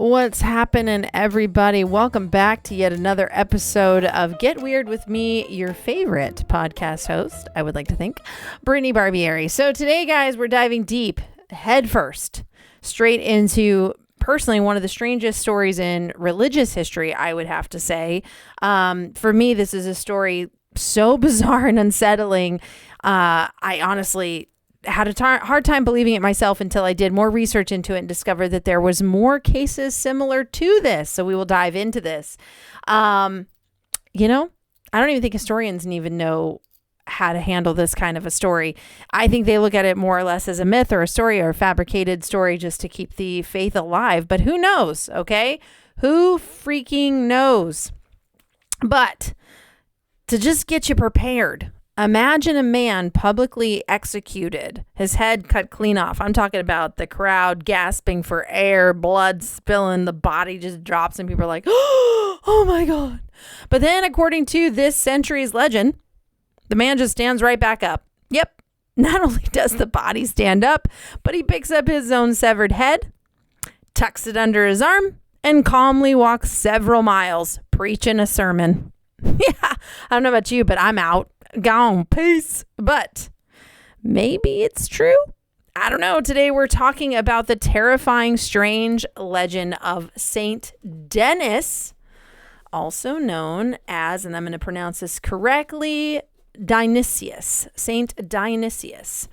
What's happening, everybody? Welcome back to yet another episode of Get Weird with me, your favorite podcast host, I would like to think, Brittany Barbieri. So today, guys, we're diving deep, head first, straight into personally one of the strangest stories in religious history, I would have to say. For me, this is a story so bizarre and unsettling. I honestly had a hard time believing it myself until I did more research into it and discovered that there was more cases similar to this. So we will dive into this. I don't even think historians even know how to handle this kind of a story. I think they look at it more or less as a myth or a story or a fabricated story just to keep the faith alive. But who knows? Okay. Who freaking knows? But to just get you prepared, imagine a man publicly executed, his head cut clean off. I'm talking about the crowd gasping for air, blood spilling, the body just drops and people are like, oh my God. But then according to this century's legend, the man just stands right back up. Yep. Not only does the body stand up, but he picks up his own severed head, tucks it under his arm, and calmly walks several miles preaching a sermon. Yeah, I don't know about you, but I'm out. Gone. Peace. But maybe it's true. I don't know. Today we're talking about the terrifying, strange legend of Saint Denis, also known as, and I'm going to pronounce this correctly, Dionysius. Saint Dionysius.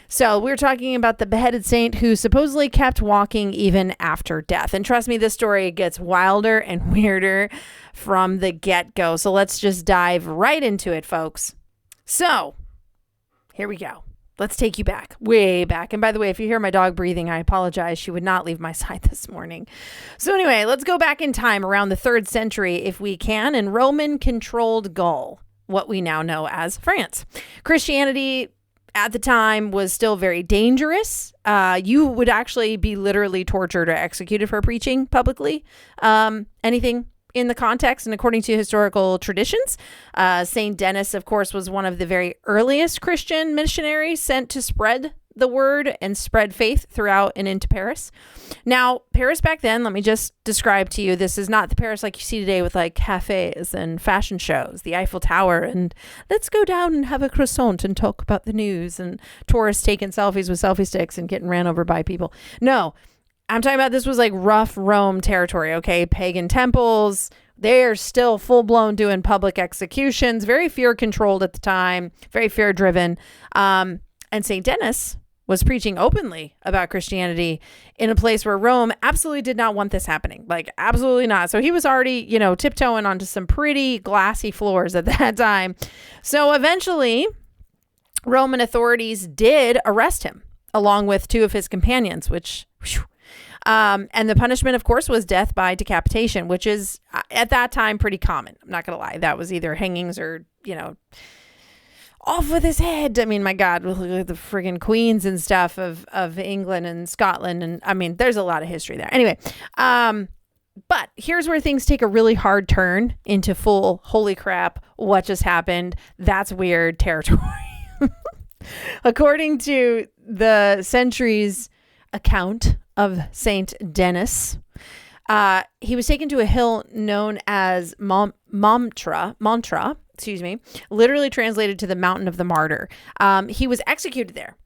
So we're talking about the beheaded saint who supposedly kept walking even after death. And trust me, this story gets wilder and weirder from the get-go. So let's just dive right into it, folks. So here we go. Let's take you back, way back. And by the way, if you hear my dog breathing, I apologize. She would not leave my side this morning. So anyway, let's go back in time around the 3rd century, if we can, in Roman-controlled Gaul, what we now know as France. Christianity at the time was still very dangerous. You would actually be literally tortured or executed for preaching publicly. Anything in the context and according to historical traditions. Saint Denis, of course, was one of the very earliest Christian missionaries sent to spread the word and spread faith throughout and into Paris. Now, Paris back then, let me just describe to you, this is not the Paris like you see today with like cafes and fashion shows, the Eiffel Tower, and let's go down and have a croissant and talk about the news, and tourists taking selfies with selfie sticks and getting ran over by people. No, I'm talking about this was like rough Rome territory, okay? Pagan temples, they're still full-blown doing public executions, very fear-controlled at the time, very fear-driven. And St. Denis was preaching openly about Christianity in a place where Rome absolutely did not want this happening. Like, absolutely not. So he was already, tiptoeing onto some pretty glassy floors at that time. So eventually, Roman authorities did arrest him, along with 2 of his companions, which... and the punishment, of course, was death by decapitation, which is at that time pretty common. I'm not going to lie. That was either hangings or, off with his head. I mean, my God, look at the friggin' queens and stuff of England and Scotland. And I mean, there's a lot of history there. Anyway, but here's where things take a really hard turn into full, holy crap, what just happened? That's weird territory. According to the century's account of Saint Denis, he was taken to a hill known as Montmartre, literally translated to the mountain of the martyr. He was executed there.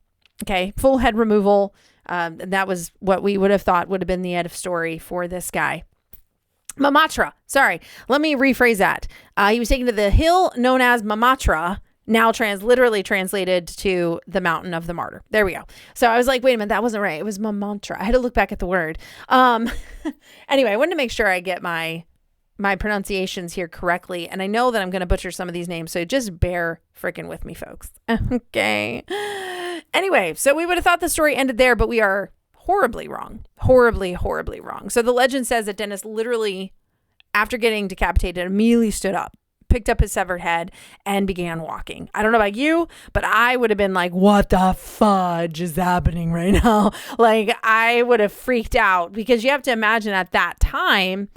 Okay. Full head removal. And that was what we would have thought would have been the end of story for this guy. Montmartre. Sorry. Let me rephrase that. He was taken to the hill known as Montmartre, now literally translated to the mountain of the martyr. There we go. So I was like, wait a minute, that wasn't right. It was Montmartre. I had to look back at the word. Anyway, I wanted to make sure I get my pronunciations here correctly. And I know that I'm going to butcher some of these names. So just bear freaking with me, folks. Okay. Anyway, so we would have thought the story ended there, but we are horribly wrong. Horribly, horribly wrong. So the legend says that Denis literally, after getting decapitated, immediately stood up, picked up his severed head, and began walking. I don't know about you, but I would have been like, what the fudge is happening right now? Like, I would have freaked out, because you have to imagine at that time,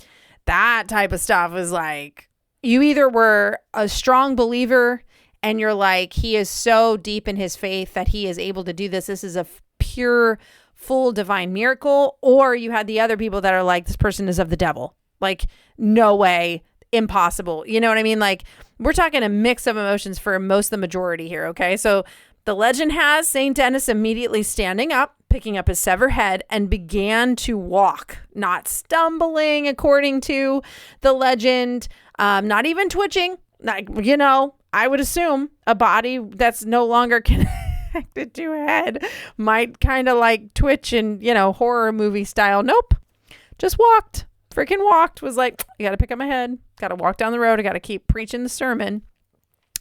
that type of stuff was like, you either were a strong believer and you're like, he is so deep in his faith that he is able to do this. This is a pure full divine miracle, or you had the other people that are like, this person is of the devil. Like, no way, impossible. You know what I mean? Like, we're talking a mix of emotions for most of the majority here, okay? So the legend has Saint Denis immediately standing up, picking up his severed head, and began to walk, not stumbling, according to the legend, not even twitching. Like, you know, I would assume a body that's no longer connected to a head might kind of like twitch in, you know, horror movie style. Nope. Just walked. Freaking walked. Was like, I got to pick up my head. Got to walk down the road. I got to keep preaching the sermon.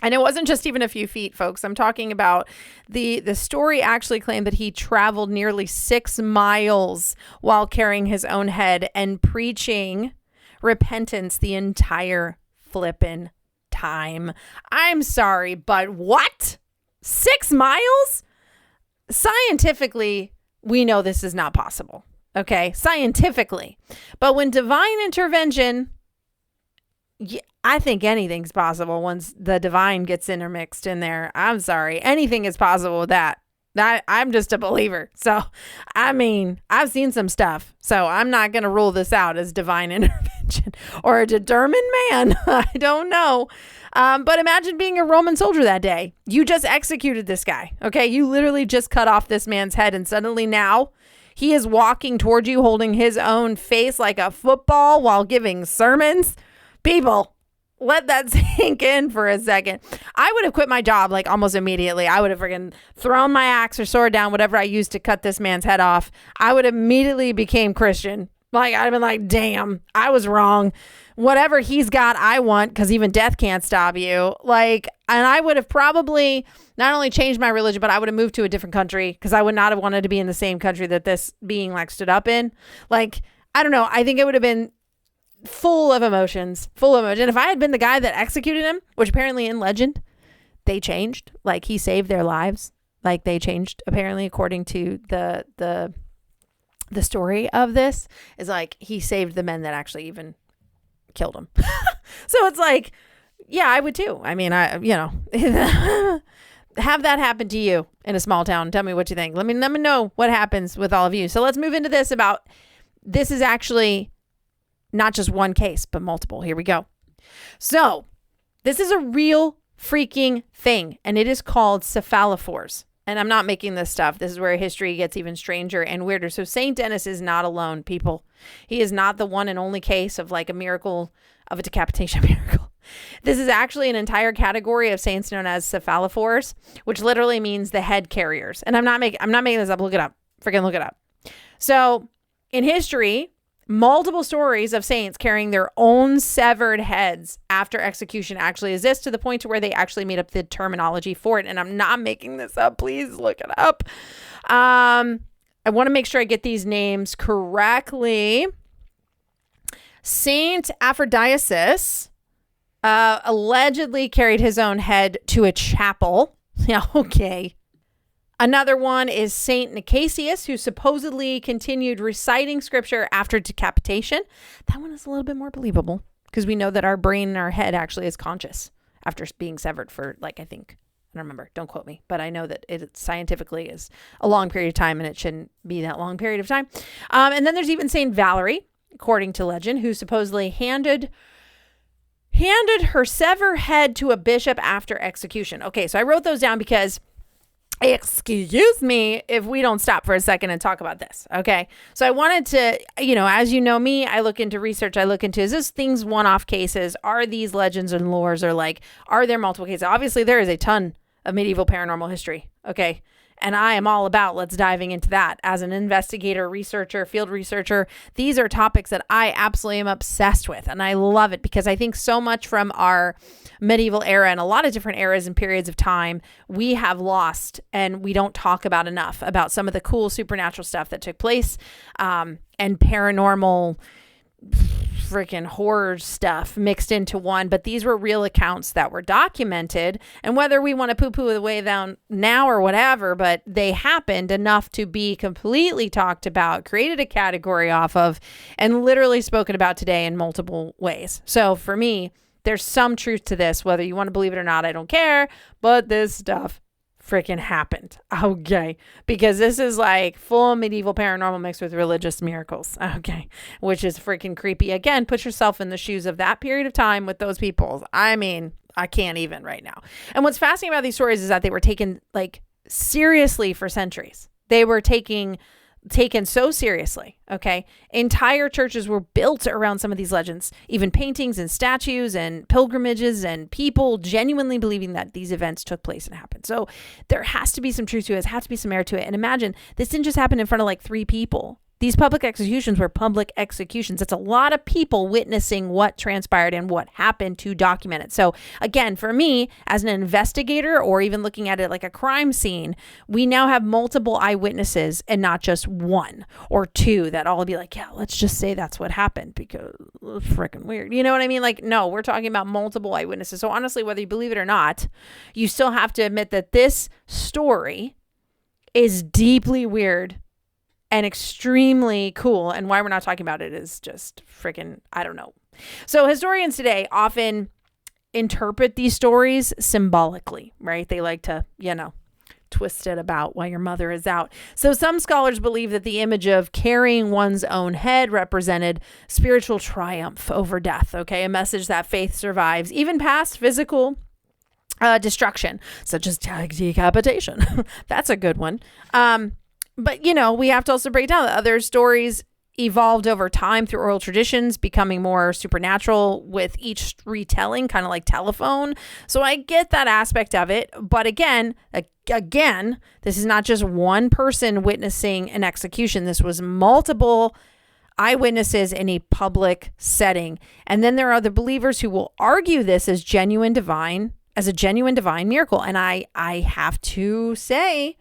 And it wasn't just even a few feet, folks. I'm talking about the story actually claimed that he traveled nearly 6 miles while carrying his own head and preaching repentance the entire flippin' time. I'm sorry, but what? 6 miles? Scientifically, we know this is not possible. Okay, scientifically. But when divine intervention, I think anything's possible once the divine gets intermixed in there. I'm sorry. Anything is possible with that. I'm just a believer. So, I mean, I've seen some stuff. So I'm not going to rule this out as divine intervention or a determined man. I don't know. But imagine being a Roman soldier that day. You just executed this guy. Okay. You literally just cut off this man's head. And suddenly now he is walking towards you holding his own face like a football while giving sermons. People, let that sink in for a second. I would have quit my job like almost immediately. I would have freaking thrown my axe or sword down, whatever I used to cut this man's head off. I would immediately became Christian. Like, I'd have been like, damn, I was wrong. Whatever he's got, I want, because even death can't stop you. Like, and I would have probably not only changed my religion, but I would have moved to a different country because I would not have wanted to be in the same country that this being like stood up in. Like, I don't know. I think it would have been full of emotions. And if I had been the guy that executed him, which apparently in legend, they changed, like he saved their lives. Like they changed, apparently, according to the story of this, is like he saved the men that actually even killed him. So it's like, yeah, I would too. I mean, have that happen to you in a small town. Tell me what you think. Let me know what happens with all of you. So let's move into this about, this is actually not just one case, but multiple. Here we go. So this is a real freaking thing, and it is called cephalophores. And I'm not making this stuff. This is where history gets even stranger and weirder. So Saint Denis is not alone, people. He is not the one and only case of like a miracle, of a decapitation miracle. This is actually an entire category of saints known as cephalophores, which literally means the head carriers. And I'm not making this up. Look it up. Freaking look it up. So in history, multiple stories of saints carrying their own severed heads after execution actually exist, to the point to where they actually made up the terminology for it. And I'm not making this up. Please look it up. I want to make sure I get these names correctly. Saint Aphroditus allegedly carried his own head to a chapel. Yeah, okay. Another one is Saint Nicasius, who supposedly continued reciting scripture after decapitation. That one is a little bit more believable because we know that our brain and our head actually is conscious after being severed for, like, I don't remember, don't quote me, but I know that it scientifically is a long period of time and it shouldn't be that long period of time. And then there's even Saint Valerie, according to legend, who supposedly handed her severed head to a bishop after execution. Okay, so I wrote those down because, excuse me if we don't stop for a second and talk about this. Okay. So I wanted to, as you know me, I look into research. I look into, is this things one-off cases? Are these legends and lores, or like, are there multiple cases? Obviously there is a ton of medieval paranormal history. Okay. And I am all about let's diving into that as an investigator, researcher, field researcher. These are topics that I absolutely am obsessed with. And I love it because I think so much from our medieval era and a lot of different eras and periods of time we have lost, and we don't talk about enough about some of the cool supernatural stuff that took place, and paranormal freaking horror stuff mixed into one. But these were real accounts that were documented, and whether we want to poo-poo the way down now or whatever, but they happened enough to be completely talked about, created a category off of, and literally spoken about today in multiple ways. So for me, there's some truth to this, whether you want to believe it or not, I don't care, but this stuff freaking happened. Okay. Because this is like full medieval paranormal mixed with religious miracles. Okay. Which is freaking creepy. Again, put yourself in the shoes of that period of time with those people. I mean, I can't even right now. And what's fascinating about these stories is that they were taken like seriously for centuries. They were taken so seriously. Okay. Entire churches were built around some of these legends, even paintings and statues and pilgrimages and people genuinely believing that these events took place and happened. So there has to be some truth to it. There has to be some merit to it. And imagine this didn't just happen in front of like 3 people. These public executions were public executions. It's a lot of people witnessing what transpired and what happened to document it. So again, for me, as an investigator or even looking at it like a crime scene, we now have multiple eyewitnesses and not just 1 or 2 that all be like, yeah, let's just say that's what happened because it's freaking weird. You know what I mean? Like, no, we're talking about multiple eyewitnesses. So honestly, whether you believe it or not, you still have to admit that this story is deeply weird and extremely cool. And why we're not talking about it is just freaking, I don't know. So historians today often interpret these stories symbolically, right? They like to, twist it about while your mother is out. So some scholars believe that the image of carrying one's own head represented spiritual triumph over death. Okay. A message that faith survives even past physical destruction, such as decapitation. That's a good one. But, we have to also break down that other stories evolved over time through oral traditions, becoming more supernatural with each retelling, kind of like telephone. So I get that aspect of it. But again, this is not just one person witnessing an execution. This was multiple eyewitnesses in a public setting. And then there are the believers who will argue this as a genuine divine miracle. And I have to say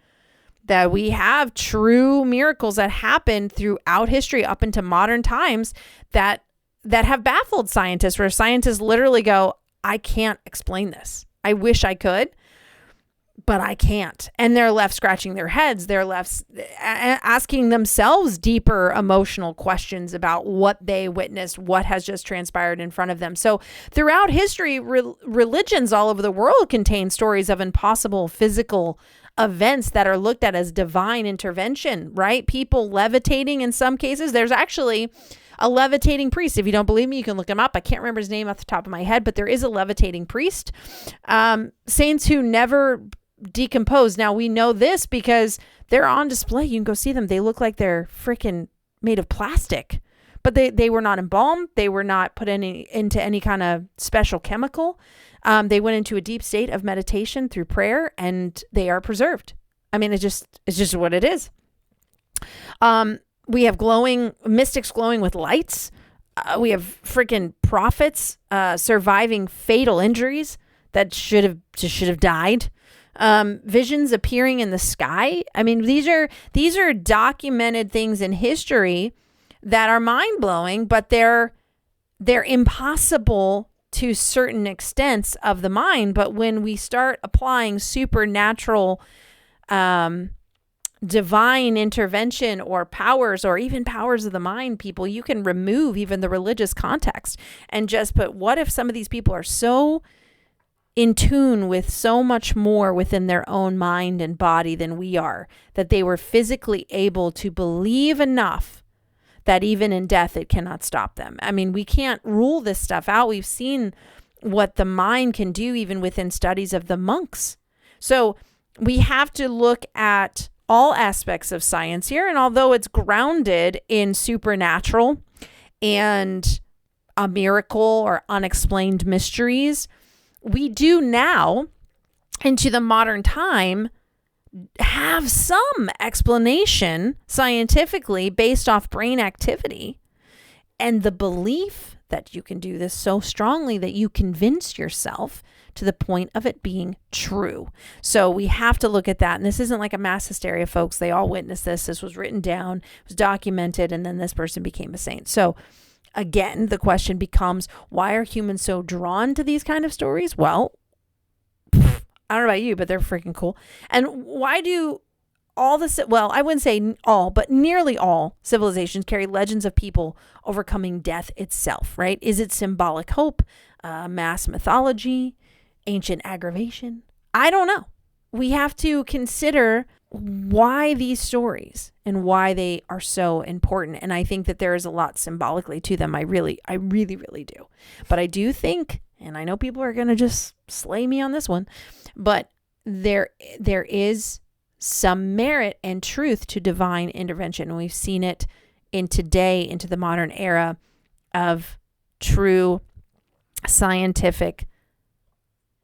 that we have true miracles that happen throughout history up into modern times that have baffled scientists, where scientists literally go, I can't explain this. I wish I could, but I can't. And they're left scratching their heads. They're left asking themselves deeper emotional questions about what they witnessed, what has just transpired in front of them. So throughout history, religions all over the world contain stories of impossible physical events that are looked at as divine intervention, right? People levitating in some cases. There's actually a levitating priest. If you don't believe me, you can look him up. I can't remember his name off the top of my head, but there is a levitating priest. Saints who never decompose. Now we know this because they're on display. You can go see them. They look like they're freaking made of plastic, but they were not embalmed. They were not put into any kind of special chemical. They went into a deep state of meditation through prayer, and they are preserved. I mean, it's just what it is. We have mystics glowing with lights. We have freaking prophets surviving fatal injuries that should have died. Visions appearing in the sky. I mean, these are documented things in history that are mind blowing, but they're impossible to certain extents of the mind. But when we start applying supernatural divine intervention or powers, or even powers of the mind, people, you can remove even the religious context and just put, what if some of these people are so in tune with so much more within their own mind and body than we are, that they were physically able to believe enough that even in death, it cannot stop them. I mean, we can't rule this stuff out. We've seen what the mind can do even within studies of the monks. So we have to look at all aspects of science here. And although it's grounded in supernatural and a miracle or unexplained mysteries, we do now, into the modern time, have some explanation scientifically based off brain activity and the belief that you can do this so strongly that you convince yourself to the point of it being true. So we have to look at that. And this isn't like a mass hysteria, folks. They all witnessed this. This was written down, it was documented, and then this person became a saint. So again, the question becomes, why are humans so drawn to these kind of stories? Well, I don't know about you, but they're freaking cool. And why do I wouldn't say all, but nearly all civilizations carry legends of people overcoming death itself, right? Is it symbolic hope, mass mythology, ancient aggravation? I don't know. we have to consider why these stories and why they are so important. And I think that there is a lot symbolically to them. I really do. But I do think, and I know people are going to just slay me on this one, but there is some merit and truth to divine intervention. And we've seen it into the modern era of true scientific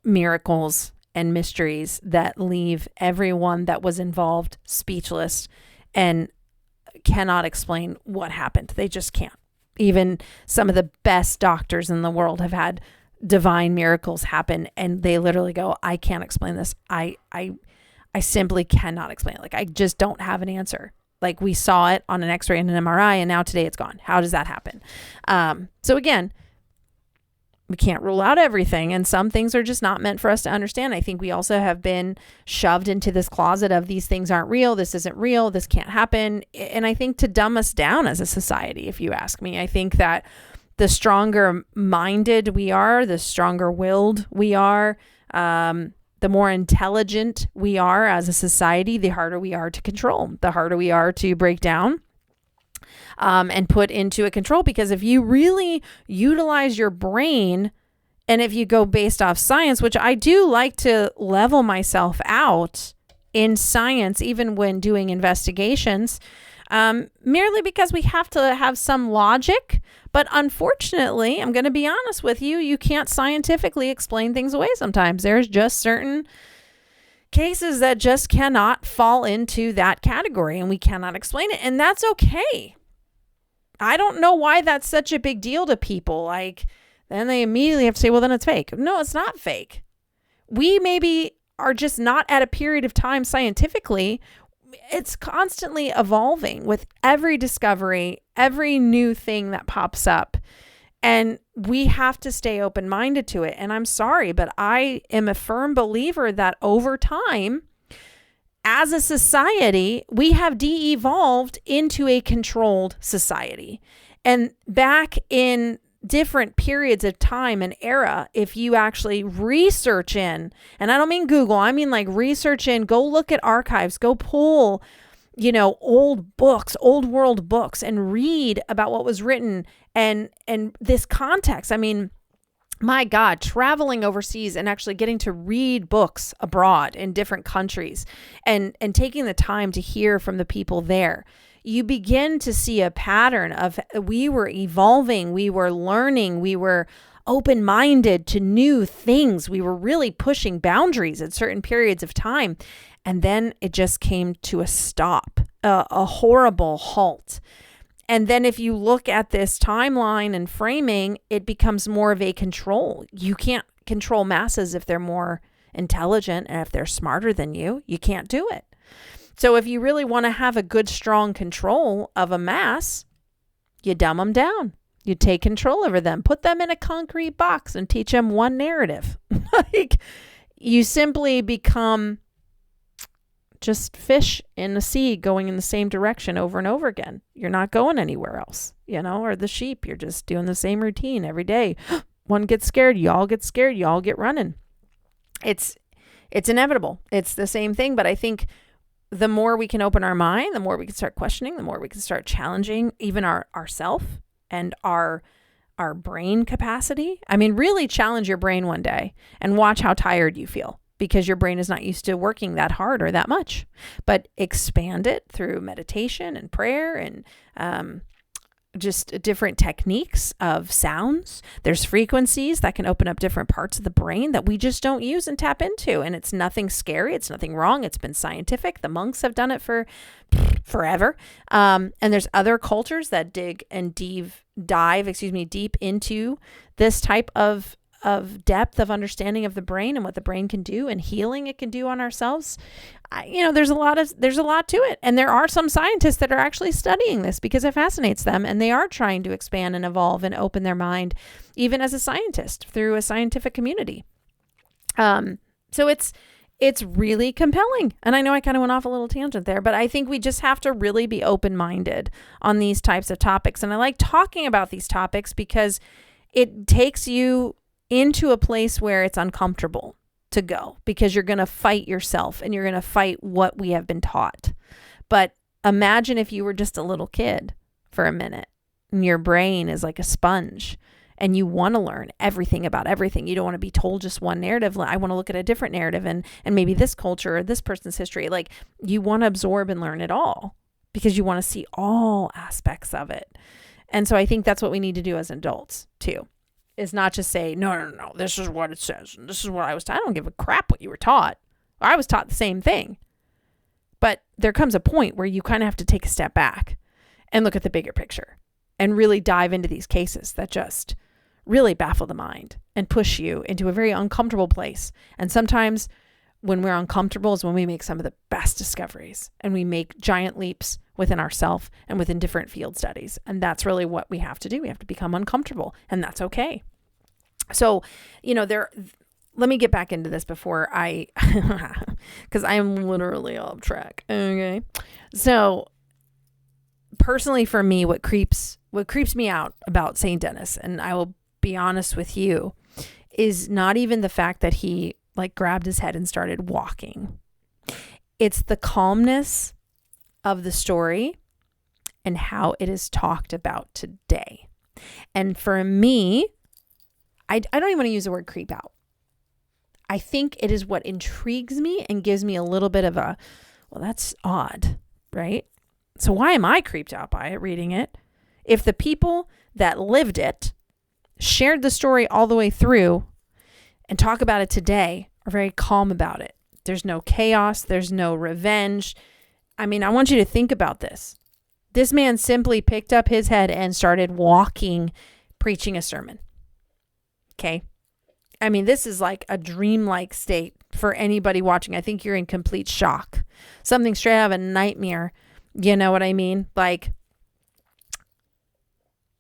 miracles and mysteries that leave everyone that was involved speechless and cannot explain what happened. They just can't. Even some of the best doctors in the world have had divine miracles happen, and they literally go, I can't explain this. I simply cannot explain it. Like, I just don't have an answer. Like, we saw it on an x-ray and an MRI, and now today it's gone. How does that happen? So again, we can't rule out everything, and some things are just not meant for us to understand. I think we also have been shoved into this closet of these things aren't real, this isn't real, this can't happen. And I think to dumb us down as a society, if you ask me. I think that the stronger minded we are, the stronger willed we are, the more intelligent we are as a society, the harder we are to control, the harder we are to break down and put into a control. Because if you really utilize your brain, and if you go based off science, which I do like to level myself out in science, even when doing investigations, merely because we have to have some logic. But unfortunately, I'm going to be honest with you, you can't scientifically explain things away sometimes. There's just certain cases that just cannot fall into that category, and we cannot explain it. And that's okay. I don't know why that's such a big deal to people. Like, then they immediately have to say, well, then it's fake. No, it's not fake. We maybe are just not at a period of time scientifically. It's constantly evolving with every discovery, every new thing that pops up. And we have to stay open-minded to it. And I'm sorry, but I am a firm believer that over time, as a society, we have de-evolved into a controlled society. And back in different periods of time and era, if you actually research in, and I don't mean Google, I mean like research in, go look at archives, go pull, old books, old world books, and read about what was written and this context. I mean, my God, traveling overseas and actually getting to read books abroad in different countries and taking the time to hear from the people there, you begin to see a pattern of we were evolving, we were learning, we were open-minded to new things. We were really pushing boundaries at certain periods of time. And then it just came to a stop, a horrible halt. And then if you look at this timeline and framing, it becomes more of a control. You can't control masses if they're more intelligent and if they're smarter than you. You can't do it. So if you really want to have a good, strong control of a mass, you dumb them down. You take control over them, put them in a concrete box and teach them one narrative. Like, you simply become just fish in the sea going in the same direction over and over again. You're not going anywhere else, or the sheep. You're just doing the same routine every day. One gets scared, y'all get scared, y'all get running. It's inevitable. It's the same thing. But I think the more we can open our mind, the more we can start questioning, the more we can start challenging even ourself and our brain capacity. I mean, really challenge your brain one day and watch how tired you feel, because your brain is not used to working that hard or that much. But expand it through meditation and prayer and just different techniques of sounds. There's frequencies that can open up different parts of the brain that we just don't use and tap into. And it's nothing scary. It's nothing wrong. It's been scientific. The monks have done it for forever. And there's other cultures that dig and dive deep into this type of depth of understanding of the brain and what the brain can do and healing it can do on ourselves. There's a lot to it. And there are some scientists that are actually studying this because it fascinates them, and they are trying to expand and evolve and open their mind, even as a scientist, through a scientific community. So it's really compelling. And I know I kind of went off a little tangent there, but I think we just have to really be open-minded on these types of topics. And I like talking about these topics because it takes you into a place where it's uncomfortable. to go because you're going to fight yourself and you're going to fight what we have been taught. But imagine if you were just a little kid for a minute and your brain is like a sponge and you want to learn everything about everything. You don't want to be told just one narrative. I want to look at a different narrative and maybe this culture or this person's history. Like you want to absorb and learn it all because you want to see all aspects of it. And so I think that's what we need to do as adults too, is not just say, no, this is what it says. And this is what I was taught. I don't give a crap what you were taught. I was taught the same thing. But there comes a point where you kind of have to take a step back and look at the bigger picture and really dive into these cases that just really baffle the mind and push you into a very uncomfortable place. And sometimes when we're uncomfortable is when we make some of the best discoveries and we make giant leaps within ourselves and within different field studies. And that's really what we have to do. We have to become uncomfortable, and that's okay. So, let me get back into this before because I am literally off track. Okay. So personally for me, what creeps me out about Saint Denis, and I will be honest with you, is not even the fact that he like grabbed his head and started walking. It's the calmness of the story and how it is talked about today. And for me, I don't even want to use the word creep out. I think it is what intrigues me and gives me a little bit of a, well, that's odd, right? So why am I creeped out by it reading it? If the people that lived it, shared the story all the way through, and talk about it today, are very calm about it. There's no chaos. There's no revenge. I mean, I want you to think about this. This man simply picked up his head and started walking, preaching a sermon. Okay. I mean, this is like a dreamlike state for anybody watching. I think you're in complete shock. Something straight out of a nightmare. You know what I mean? Like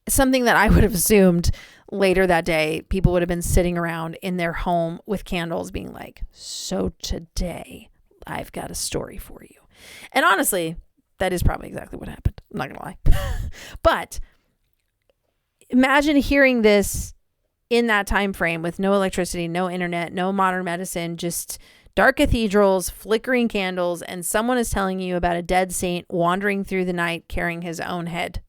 something that I would have assumed later that day, people would have been sitting around in their home with candles being like, so today I've got a story for you. And honestly, that is probably exactly what happened. I'm not going to lie. But imagine hearing this in that time frame with no electricity, no internet, no modern medicine, just dark cathedrals, flickering candles, and someone is telling you about a dead saint wandering through the night carrying his own head.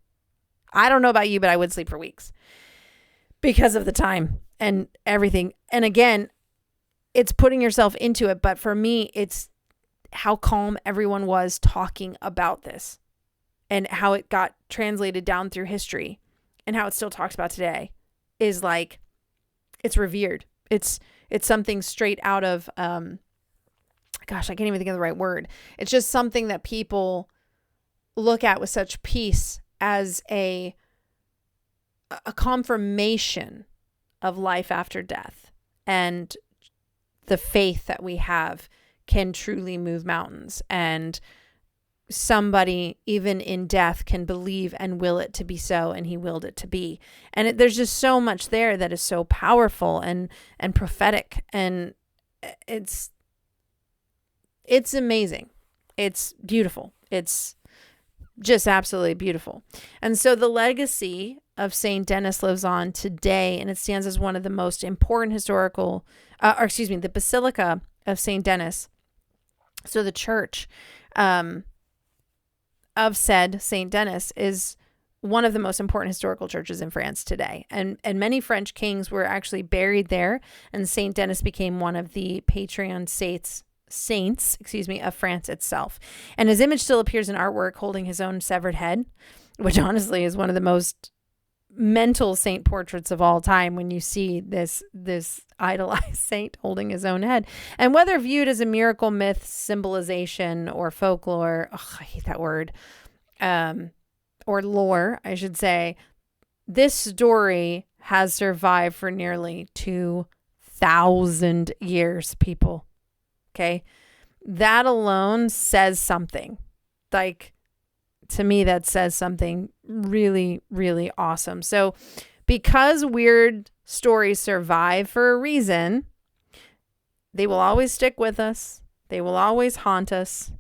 I don't know about you, but I would sleep for weeks because of the time and everything. And again, it's putting yourself into it. But for me, it's how calm everyone was talking about this and how it got translated down through history and how it's still talked about today is like, it's revered. It's something straight out of, I can't even think of the right word. It's just something that people look at with such peace as a confirmation of life after death, and the faith that we have can truly move mountains, and somebody even in death can believe and will it to be so, and he willed it to be. And there's just so much there that is so powerful and prophetic, and it's amazing. It's beautiful. It's just absolutely beautiful. And so the legacy of Saint Denis lives on today, and it stands as one of the most important historical, the Basilica of Saint Denis. So the church of said Saint Denis is one of the most important historical churches in France today. And many French kings were actually buried there, and Saint Denis became one of the patron saints of France itself. And his image still appears in artwork holding his own severed head, which honestly is one of the most mental saint portraits of all time when you see this idolized saint holding his own head. And whether viewed as a miracle, myth, symbolization, or folklore, I hate that word, or lore, I should say, this story has survived for nearly 2,000 years, people. Okay. That alone says something. Like, to me, that says something really, really awesome. So because weird stories survive for a reason, they will always stick with us. They will always haunt us.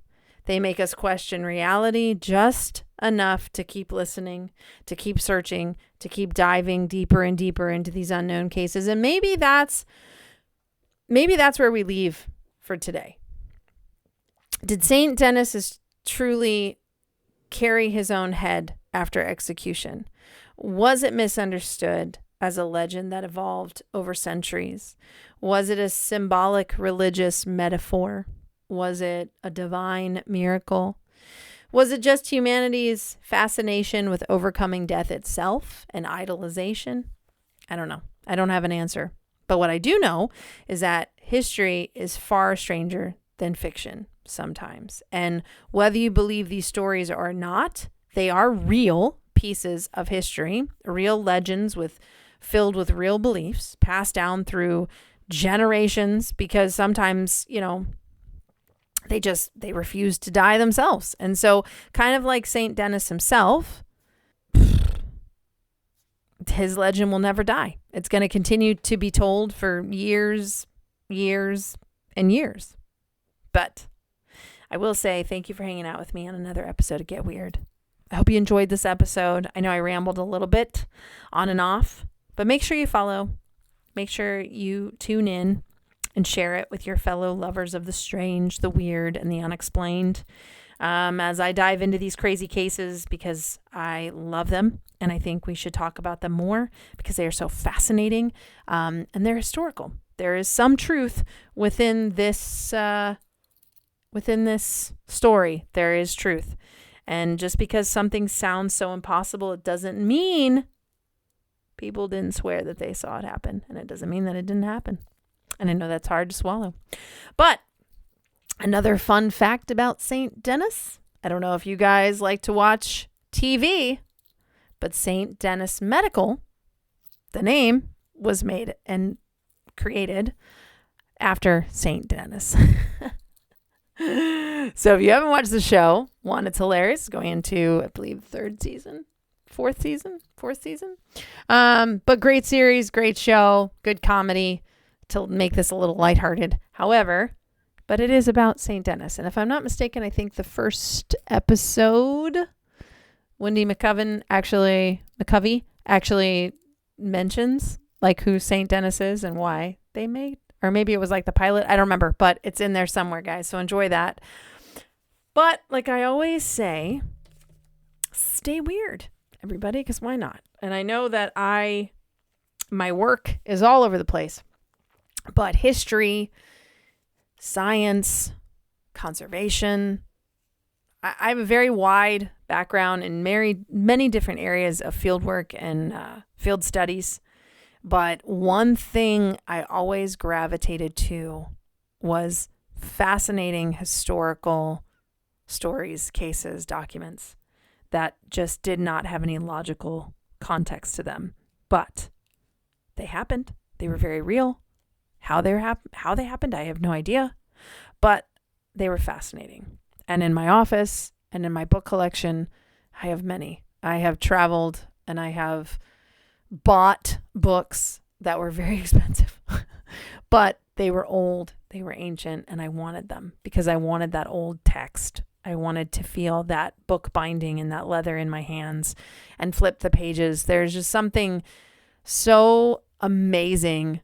They make us question reality just enough to keep listening, to keep searching, to keep diving deeper and deeper into these unknown cases. And maybe that's maybe that's where we leave for today. Did Saint Denis truly carry his own head after execution? Was it misunderstood as a legend that evolved over centuries? Was it a symbolic religious metaphor? Was it a divine miracle? Was it just humanity's fascination with overcoming death itself and idolization? I don't know. I don't have an answer. But what I do know is that history is far stranger than fiction sometimes. And whether you believe these stories or not, they are real pieces of history, real legends filled with real beliefs passed down through generations, because sometimes, they refuse to die themselves. And so kind of like Saint Denis himself, his legend will never die. It's going to continue to be told for years, and years. But I will say thank you for hanging out with me on another episode of Get Weird. I hope you enjoyed this episode. I know I rambled a little bit on and off, but make sure you follow. Make sure you tune in and share it with your fellow lovers of the strange, the weird, and the unexplained. As I dive into these crazy cases, because I love them and I think we should talk about them more because they are so fascinating, and they're historical. There is some truth within this story. There is truth. And just because something sounds so impossible, it doesn't mean people didn't swear that they saw it happen. And it doesn't mean that it didn't happen. And I know that's hard to swallow. But another fun fact about Saint Denis. I don't know if you guys like to watch TV, but Saint Denis Medical, the name, was made and created after Saint Denis. So if you haven't watched the show, one, it's hilarious. Going into, I believe, fourth season. But great series, great show, good comedy to make this a little lighthearted. However, but it is about Saint Denis. And if I'm not mistaken, I think the first episode, Wendy McCovey actually mentions like who Saint Denis is and why they made, or maybe it was like the pilot. I don't remember, but it's in there somewhere, guys. So enjoy that. But like I always say, stay weird, everybody, because why not? And I know that my work is all over the place, but history, science, conservation, I have a very wide background in many different areas of field work and field studies. But one thing I always gravitated to was fascinating historical stories, cases, documents that just did not have any logical context to them. But they happened. They were very real. How they happened, I have no idea. But they were fascinating. And in my office and in my book collection, I have many. I have traveled and I have bought books that were very expensive, but they were old, they were ancient, and I wanted them because I wanted that old text. I wanted to feel that book binding and that leather in my hands and flip the pages. There's just something so amazing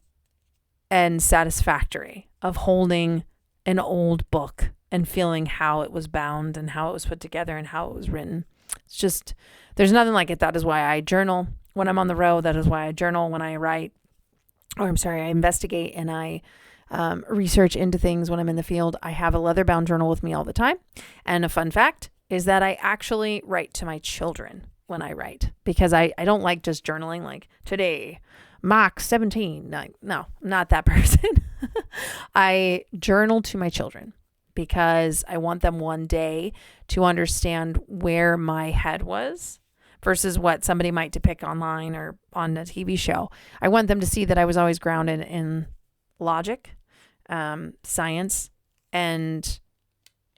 and satisfactory of holding an old book and feeling how it was bound and how it was put together and how it was written. It's just, there's nothing like it. That is why I journal when I'm on the road. That is why I journal when I write, I investigate and I research into things when I'm in the field. I have a leather-bound journal with me all the time. And a fun fact is that I actually write to my children when I write, because I don't like just journaling like today, Mach 17. No, not that person. I journal to my children because I want them one day to understand where my head was versus what somebody might depict online or on a TV show. I want them to see that I was always grounded in logic, science, and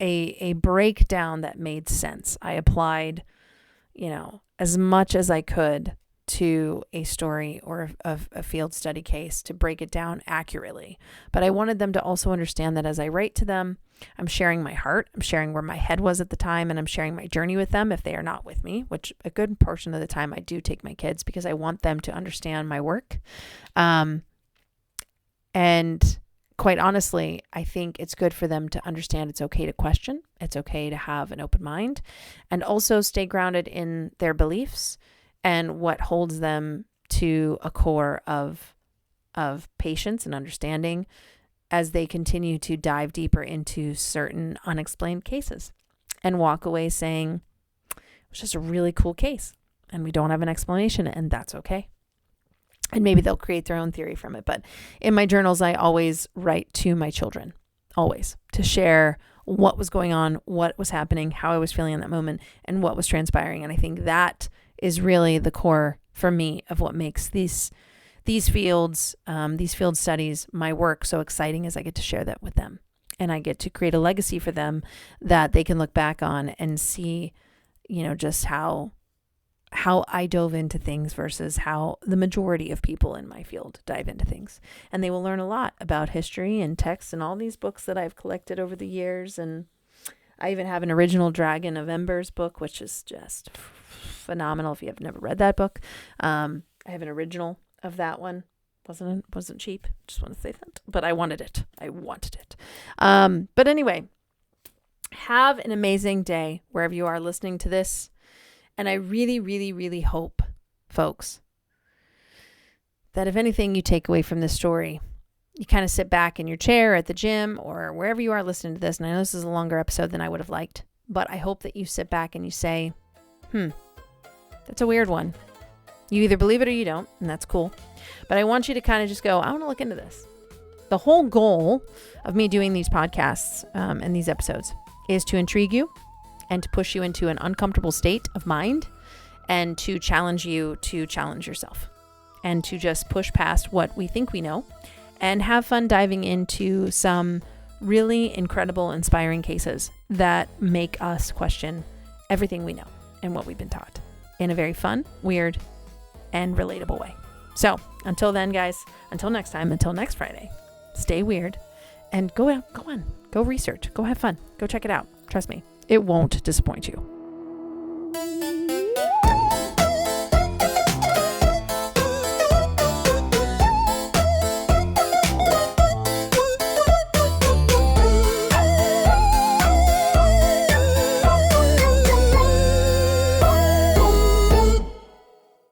a breakdown that made sense. I applied, as much as I could to a story or a field study case to break it down accurately. But I wanted them to also understand that as I write to them, I'm sharing my heart, I'm sharing where my head was at the time, and I'm sharing my journey with them if they are not with me, which a good portion of the time I do take my kids because I want them to understand my work. And quite honestly, I think it's good for them to understand it's okay to question. It's okay to have an open mind and also stay grounded in their beliefs and what holds them to a core of patience and understanding as they continue to dive deeper into certain unexplained cases and walk away saying, it was just a really cool case and we don't have an explanation, and that's okay. And maybe they'll create their own theory from it. But in my journals, I always write to my children, always, to share what was going on, what was happening, how I was feeling in that moment, and what was transpiring. And I think that is really the core for me of what makes these field studies, my work, so exciting, as I get to share that with them. And I get to create a legacy for them that they can look back on and see, just how I dove into things versus how the majority of people in my field dive into things. And they will learn a lot about history and text and all these books that I've collected over the years. And I even have an original Dragon of Embers book, which is just phenomenal if you have never read that book. I have an original of that one. Wasn't cheap. Just want to say that. But I wanted it. But anyway, have an amazing day wherever you are listening to this. And I really, really, really hope, folks, that if anything you take away from this story, you kind of sit back in your chair at the gym or wherever you are listening to this. And I know this is a longer episode than I would have liked, but I hope that you sit back and you say, that's a weird one. You either believe it or you don't, and that's cool. But I want you to kind of just go, I want to look into this. The whole goal of me doing these podcasts and these episodes is to intrigue you and to push you into an uncomfortable state of mind and to challenge you to challenge yourself and to just push past what we think we know and have fun diving into some really incredible, inspiring cases that make us question everything we know and what we've been taught in a very fun, weird, and relatable way. So until then, guys, until next time, until next Friday, stay weird and go research, go have fun, go check it out. Trust me, it won't disappoint you.